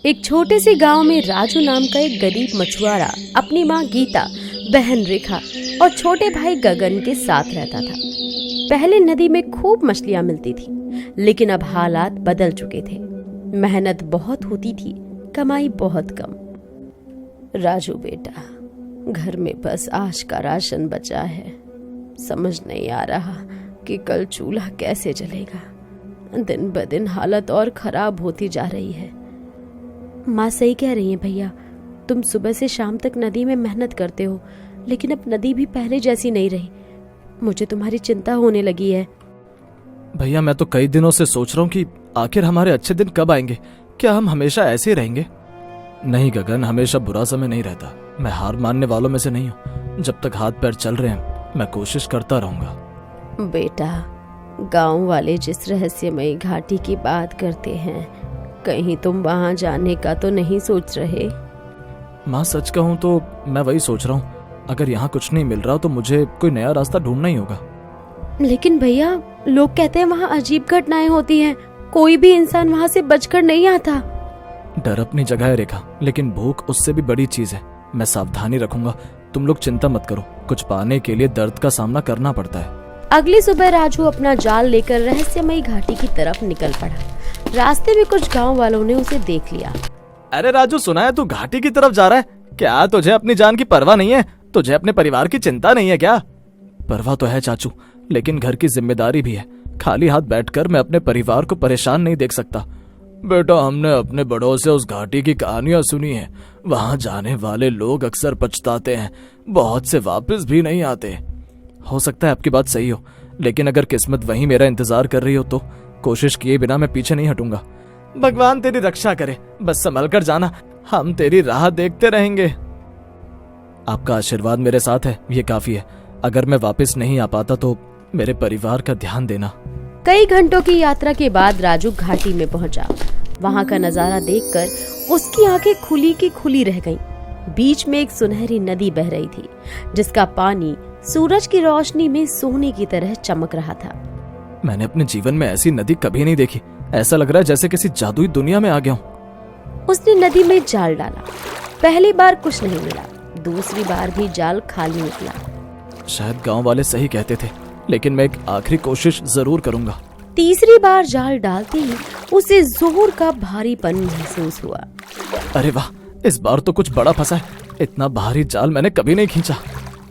एक छोटे से गांव में राजू नाम का एक गरीब मछुआरा अपनी माँ गीता, बहन रेखा और छोटे भाई गगन के साथ रहता था। पहले नदी में खूब मछलियां मिलती थी, लेकिन अब हालात बदल चुके थे। मेहनत बहुत होती थी, कमाई बहुत कम। राजू बेटा, घर में बस आज का राशन बचा है। समझ नहीं आ रहा कि कल चूल्हा कैसे जलेगा। दिन ब दिन हालत और खराब होती जा रही है। माँ सही कह रही है भैया, तुम सुबह से शाम तक नदी में मेहनत करते हो, लेकिन अब नदी भी पहले जैसी नहीं रही। मुझे तुम्हारी चिंता होने लगी है। भैया, मैं तो कई दिनों से सोच रहा हूँ कि आखिर हमारे अच्छे दिन कब आएंगे। क्या हम हमेशा ऐसे ही रहेंगे? नहीं गगन, हमेशा बुरा समय नहीं रहता। मैं हार मानने वालों में से नहीं हूँ। जब तक हाथ पैर चल रहे हैं मैं कोशिश करता रहूंगा। बेटा, गांव वाले जिस रहस्यमयी घाटी की बात करते हैं, कहीं तुम वहां जाने का तो नहीं सोच रहे? माँ, सच कहूँ तो मैं वही सोच रहा हूँ। अगर यहाँ कुछ नहीं मिल रहा तो मुझे कोई नया रास्ता ढूंढना ही होगा। लेकिन भैया, लोग कहते हैं वहाँ अजीब घटनाएं होती हैं। कोई भी इंसान वहाँ से बचकर नहीं आता। डर अपनी जगह है रेखा, लेकिन भूख उससे भी बड़ी चीज है। मैं सावधानी रखूंगा। तुम लोग चिंता मत करो। कुछ पाने के लिए दर्द का सामना करना पड़ता है। अगली सुबह राजू अपना जाल लेकर रहस्यमयी घाटी की तरफ निकल पड़ा। रास्ते में कुछ गांव वालों ने उसे देख लिया। अरे राजू, सुना है तू घाटी की तरफ जा रहा है? क्या तुझे अपनी जान की परवाह नहीं है? तुझे अपने परिवार की चिंता नहीं है क्या? परवाह तो है चाचू, लेकिन घर की जिम्मेदारी भी है। खाली हाथ बैठकर मैं अपने परिवार को परेशान नहीं देख सकता। बेटा, हमने अपने बड़ों से उस घाटी की कहानियां सुनी है। वहां जाने वाले लोग अक्सर पछताते हैं, बहुत से वापस भी नहीं आते। हो सकता है आपकी बात सही हो, लेकिन अगर किस्मत वहीं मेरा इंतजार कर रही हो तो कोशिश किए बिना मैं पीछे नहीं हटूंगा। भगवान तेरी रक्षा करे, बस संभल कर जाना। हम तेरी राह देखते रहेंगे। आपका आशीर्वाद मेरे साथ है, ये काफी है। अगर मैं वापस नहीं आ पाता तो मेरे परिवार का ध्यान देना। कई घंटों की यात्रा के बाद राजू घाटी में पहुंचा। वहां का नजारा देखकर उसकी आंखें खुली की खुली रह गईं। बीच में एक सुनहरी नदी बह रही थी, जिसका पानी सूरज की रोशनी में सोने की तरह चमक रहा था। मैंने अपने जीवन में ऐसी नदी कभी नहीं देखी। ऐसा लग रहा है जैसे किसी जादुई दुनिया में आ गया हूँ। उसने नदी में जाल डाला। पहली बार कुछ नहीं मिला, दूसरी बार भी जाल खाली निकला। शायद गांव वाले सही कहते थे, लेकिन मैं एक आखिरी कोशिश जरूर करूंगा। तीसरी बार जाल डालते ही उसे जोर का भारीपन महसूस हुआ। अरे वाह, इस बार तो कुछ बड़ा फंसा है। इतना भारी जाल मैंने कभी नहीं खींचा।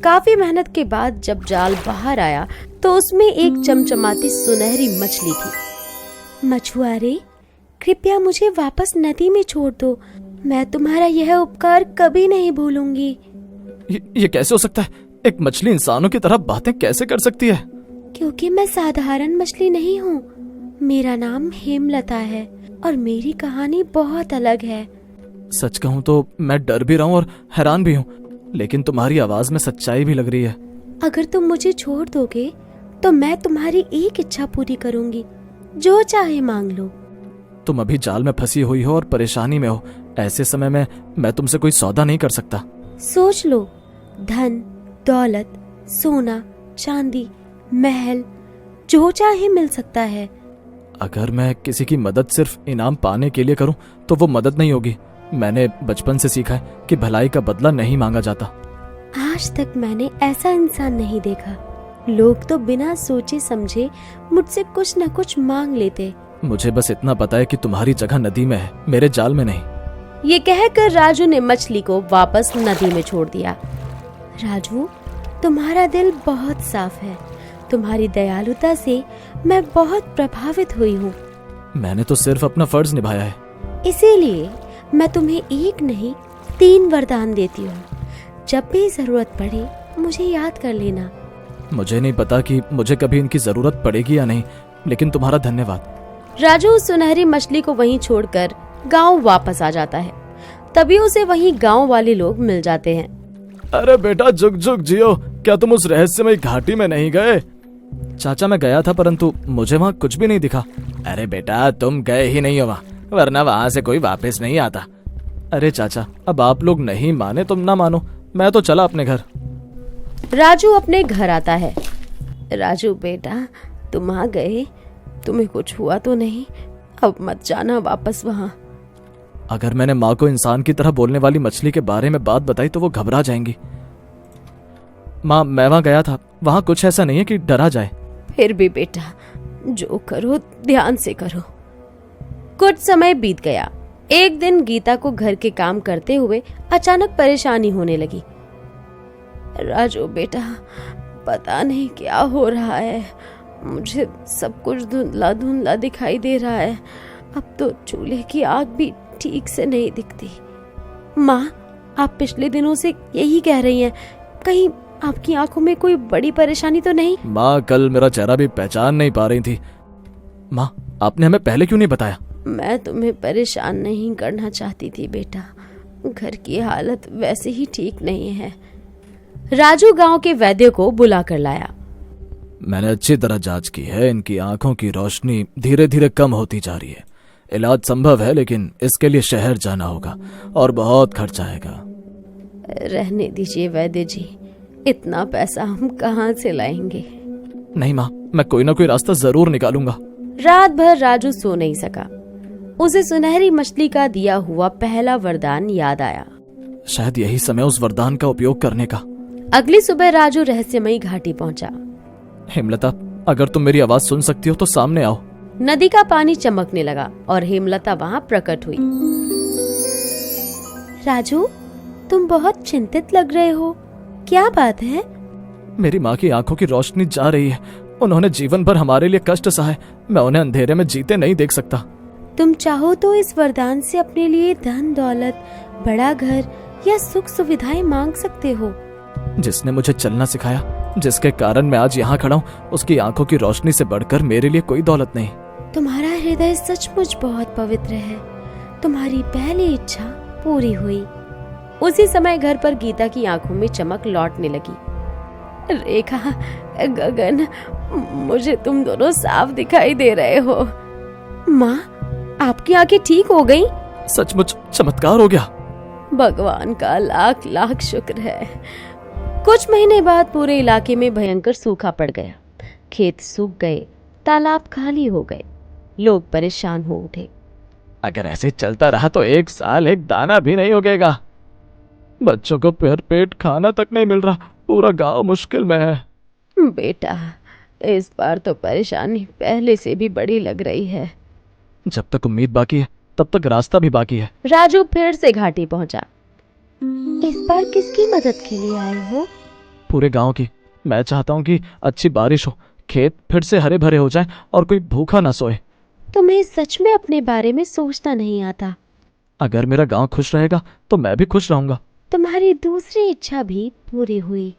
काफी मेहनत के बाद जब जाल बाहर आया तो उसमें एक चमचमाती सुनहरी मछली थी। मछुआरे, कृपया मुझे वापस नदी में छोड़ दो। मैं तुम्हारा यह उपकार कभी नहीं भूलूंगी। ये कैसे हो सकता है? एक मछली इंसानों की तरह बातें कैसे कर सकती है? क्योंकि मैं साधारण मछली नहीं हूँ। मेरा नाम हेमलता है और मेरी कहानी बहुत अलग है। सच कहूँ तो मैं डर भी रहा हूँ और हैरान भी हूँ, लेकिन तुम्हारी आवाज में सच्चाई भी लग रही है। अगर तुम मुझे छोड़ दोगे तो मैं तुम्हारी एक इच्छा पूरी करूंगी। जो चाहे मांग लो। तुम अभी जाल में फंसी हुई हो और परेशानी में हो। ऐसे समय में मैं तुमसे कोई सौदा नहीं कर सकता। सोच लो, धन, दौलत, सोना, चांदी, महल, जो चाहे मिल सकता है। अगर मैं किसी की मदद सिर्फ इनाम पाने के लिए करूं तो वो मदद नहीं होगी। मैंने बचपन से सीखा है कि भलाई का बदला नहीं मांगा जाता। आज तक मैंने ऐसा इंसान नहीं देखा। लोग तो बिना सोचे समझे मुझसे कुछ न कुछ मांग लेते। मुझे बस इतना पता है कि तुम्हारी जगह नदी में है, मेरे जाल में नहीं। ये कहकर राजू ने मछली को वापस नदी में छोड़ दिया। राजू, तुम्हारा दिल बहुत साफ है। तुम्हारी दयालुता से मैं बहुत प्रभावित हुई हूँ। मैंने तो सिर्फ अपना फर्ज निभाया है। इसीलिए मैं तुम्हें एक नहीं 3 वरदान देती हूँ। जब भी जरूरत पड़े मुझे याद कर लेना। मुझे नहीं पता कि मुझे कभी इनकी जरूरत पड़ेगी या नहीं, लेकिन तुम्हारा धन्यवाद। राजू सुनहरी मछली को वहीं छोड़कर गांव वापस आ जाता है। तभी उसे वहीं गांव वाले लोग मिल जाते हैं। अरे बेटा, जुग जुग जियो। क्या तुम उस रहस्यमय घाटी में नहीं गए? चाचा, मैं गया था, परंतु मुझे वहाँ कुछ भी नहीं दिखा। अरे बेटा, तुम गए ही नहीं हो वहाँ, वरना वहाँ से कोई वापस नहीं आता। अरे चाचा, अब आप लोग नहीं माने तुम ना मानो, मैं तो चला अपने घर। राजू अपने घर आता है। राजू बेटा, तुम आ गए, तुम्हें कुछ हुआ तो नहीं? अब मत जाना वापस वहाँ। अगर मैंने माँ को इंसान की तरह बोलने वाली मछली के बारे में बात बताई तो वो घबरा जाएंगी। माँ, मैं वहां गया था, वहां कुछ ऐसा नहीं है कि डरा जाए। फिर भी बेटा, जो करो ध्यान से करो। कुछ समय बीत गया। एक दिन गीता को घर के काम करते हुए अचानक परेशानी होने लगी। राजू बेटा, पता नहीं क्या हो रहा है, मुझे सब कुछ धुंधला धुंधला दिखाई दे रहा है। अब तो चूल्हे की आग भी ठीक से नहीं दिखती। माँ, आप पिछले दिनों से यही कह रही हैं, कहीं आपकी आंखों में कोई बड़ी परेशानी तो नहीं? माँ, कल मेरा चेहरा भी पहचान नहीं पा रही थी। माँ, आपने हमें पहले क्यों नहीं बताया? मैं तुम्हें परेशान नहीं करना चाहती थी बेटा, घर की हालत वैसे ही ठीक नहीं है। राजू गांव के वैद्य को बुला कर लाया। मैंने अच्छी तरह जांच की है, इनकी आंखों की रोशनी धीरे धीरे कम होती जा रही है। इलाज संभव है, लेकिन इसके लिए शहर जाना होगा और बहुत खर्च आएगा। रहने दीजिए वैद्य जी, इतना पैसा हम कहाँ से लाएंगे? नहीं माँ, मैं कोई ना कोई रास्ता जरूर निकालूंगा। रात भर राजू सो नहीं सका। उसे सुनहरी मछली का दिया हुआ पहला वरदान याद आया। शायद यही समय उस वरदान का उपयोग करने का। अगली सुबह राजू रहस्यमयी घाटी पहुंचा। हेमलता, अगर तुम मेरी आवाज सुन सकती हो तो सामने आओ। नदी का पानी चमकने लगा और हेमलता वहां प्रकट हुई। राजू, तुम बहुत चिंतित लग रहे हो, क्या बात है? मेरी माँ की आंखों की रोशनी जा रही है। उन्होंने जीवन भर हमारे लिए कष्ट सहा है। मैं उन्हें अंधेरे में जीते नहीं देख सकता। तुम चाहो तो इस वरदान से अपने लिए धन दौलत, बड़ा घर या सुख सुविधाएं मांग सकते हो। जिसने मुझे चलना सिखाया, जिसके कारण मैं आज यहाँ खड़ा हूँ, उसकी आंखों की रोशनी से बढ़कर मेरे लिए कोई दौलत नहीं। तुम्हारा हृदय सचमुच बहुत पवित्र है। तुम्हारी पहली इच्छा पूरी हुई। उसी समय घर पर गीता की आंखों में चमक लौटने लगी। रेखा, गगन, मुझे तुम दोनों साफ दिखाई दे रहे हो। माँ, आपकी आंखें ठीक हो गईं? सचमुच चमत्कार हो गया। भगवान का लाख लाख शुक्र है। कुछ महीने बाद पूरे इलाके में भयंकर सूखा पड़ गया। खेत सूख गए, तालाब खाली हो गए, लोग परेशान हो उठे। अगर ऐसे चलता रहा तो 1 साल एक दाना भी नहीं उगेगा। बच्चों को भर पेट खाना तक नहीं मिल रहा। पूरा गांव मुश्किल में है। बेटा, इस बार तो परेशानी पहले से भी बड़ी लग रही है। जब तक उम्मीद बाकी है, तब तक रास्ता भी बाकी है। राजू फिर से घाटी पहुंचा। इस बार किसकी मदद के लिए आए हो? पूरे गांव की। मैं चाहता हूँ कि अच्छी बारिश हो, खेत फिर से हरे भरे हो जाएं और कोई भूखा ना सोए। तुम्हें सच में अपने बारे में सोचना नहीं आता? अगर मेरा गांव खुश रहेगा तो मैं भी खुश रहूंगा। तुम्हारी दूसरी इच्छा भी पूरी हुई।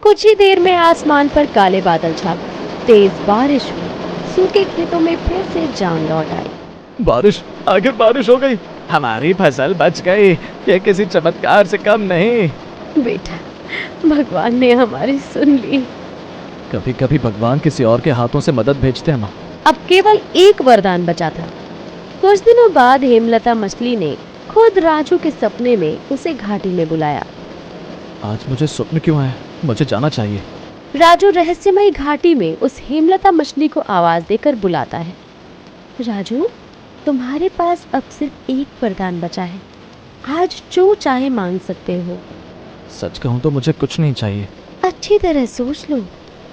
कुछ ही देर में आसमान पर काले बादल छा गए। तेज बारिश हुई। सूखे खेतों में फिर से जान लौट आई। बारिश, आखिर बारिश हो गई। हमारी फसल बच गई। ये किसी चमत्कार से कम नहीं। बेटा, भगवान ने हमारी सुन ली। कभी कभी भगवान किसी और के हाथों से मदद भेजते हैं माँ। अब केवल एक वरदान बचा था। कुछ दिनों बाद हेमलता मछली ने खुद राजू के सपने में उसे घाटी में बुलाया। आज मुझे स्वप्न क्यों आया? मुझे जाना चाहिए। राजू रहस्यमयी घाटी में उस हेमलता मछली को आवाज देकर बुलाता है। राजू, तुम्हारे पास अब सिर्फ एक वरदान बचा है। आज जो चाहे मांग सकते हो। सच कहूँ तो मुझे कुछ नहीं चाहिए। अच्छी तरह सोच लो,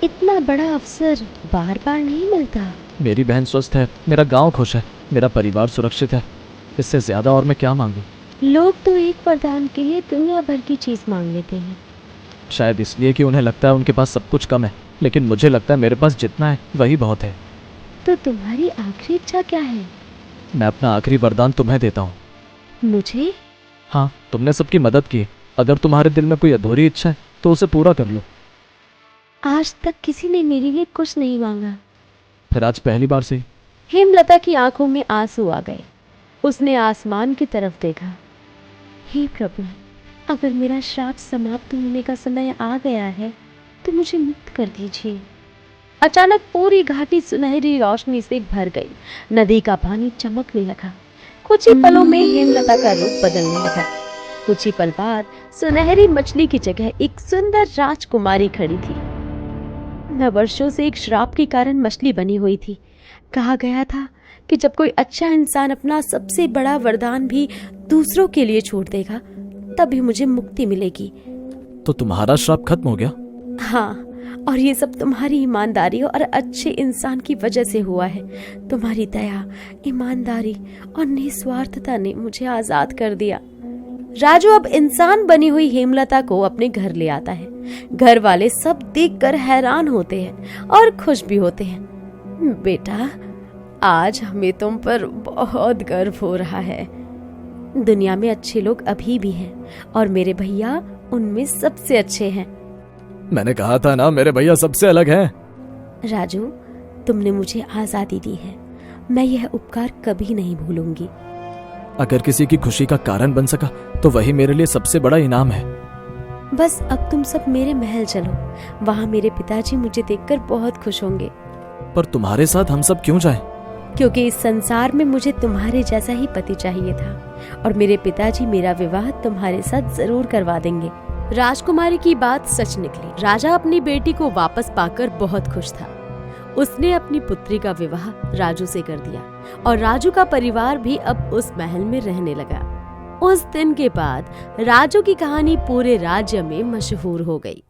इतना बड़ा अवसर बार बार नहीं मिलता। मेरी बहन स्वस्थ है, मेरा गांव खुश है, मेरा परिवार सुरक्षित है। इससे ज्यादा और मैं क्या मांगू? लोग तो एक वरदान के लिए दुनिया भर की चीज मांग लेते हैं। शायद इसलिए कि उन्हें लगता है उनके पास सब कुछ कम है, लेकिन मुझे लगता है मेरे पास जितना है वही बहुत है। तो तुम्हारी आखिरी इच्छा क्या है? मैं अपना आखिरी वरदान तुम्हें देता हूँ। मुझे? हाँ, तुमने सबकी मदद की। अगर तुम्हारे दिल में कोई अधूरी इच्छा है तो उसे पूरा कर लो। आज तक किसी ने मेरे लिए कुछ नहीं मांगा। फिर आज पहली बार से। हेमलता की आंखों में आंसू आ गए। उसने आसमान की तरफ देखा। हे प्रभु, अगर मेरा श्राप समाप्त होने का समय आ गया है तो मुझे मुक्त कर दीजिए। अचानक पूरी घाटी सुनहरी रोशनी से भर गई। नदी का पानी चमकने लगा। कुछ ही पलों में हेमलता का रूप बदलने लगा। कुछ ही पल बाद सुनहरी मछली की जगह एक सुंदर राजकुमारी खड़ी थी। मैं वर्षों से एक श्राप के कारण मछली बनी हुई थी। कहा गया था कि जब कोई अच्छा इंसान अपना सबसे बड़ा वरदान भी दूसरों के लिए छोड़ देगा तभी मुझे मुक्ति मिलेगी। तो तुम्हारा श्राप खत्म हो गया? हाँ, और ये सब तुम्हारी ईमानदारी और अच्छे इंसान की वजह से हुआ है। तुम्हारी दया, ईमानदारी और निस्वार्थता ने मुझे आजाद कर दिया। राजू अब इंसान बनी हुई हेमलता को अपने घर ले आता है। घर वाले सब देखकर हैरान होते हैं और खुश भी होते हैं। बेटा, आज हमें तुम पर बहुत गर्व हो रहा है। दुनिया में अच्छे लोग अभी भी हैं और मेरे भैया उनमें सबसे अच्छे हैं। मैंने कहा था ना, मेरे भैया सबसे अलग हैं। राजू, तुमने मुझे आजादी दी है, मैं यह उपकार कभी नहीं भूलूंगी। अगर किसी की खुशी का कारण बन सका तो वही मेरे लिए सबसे बड़ा इनाम है। बस अब तुम सब मेरे महल चलो, वहाँ मेरे पिताजी मुझे देखकर बहुत खुश होंगे। पर तुम्हारे साथ हम सब क्यों जाएं? क्योंकि इस संसार में मुझे तुम्हारे जैसा ही पति चाहिए था और मेरे पिताजी मेरा विवाह तुम्हारे साथ जरूर करवा देंगे। राजकुमारी की बात सच निकली। राजा अपनी बेटी को वापस पाकर बहुत खुश था। उसने अपनी पुत्री का विवाह राजू से कर दिया और राजू का परिवार भी अब उस महल में रहने लगा। उस दिन के बाद राजू की कहानी पूरे राज्य में मशहूर हो गई।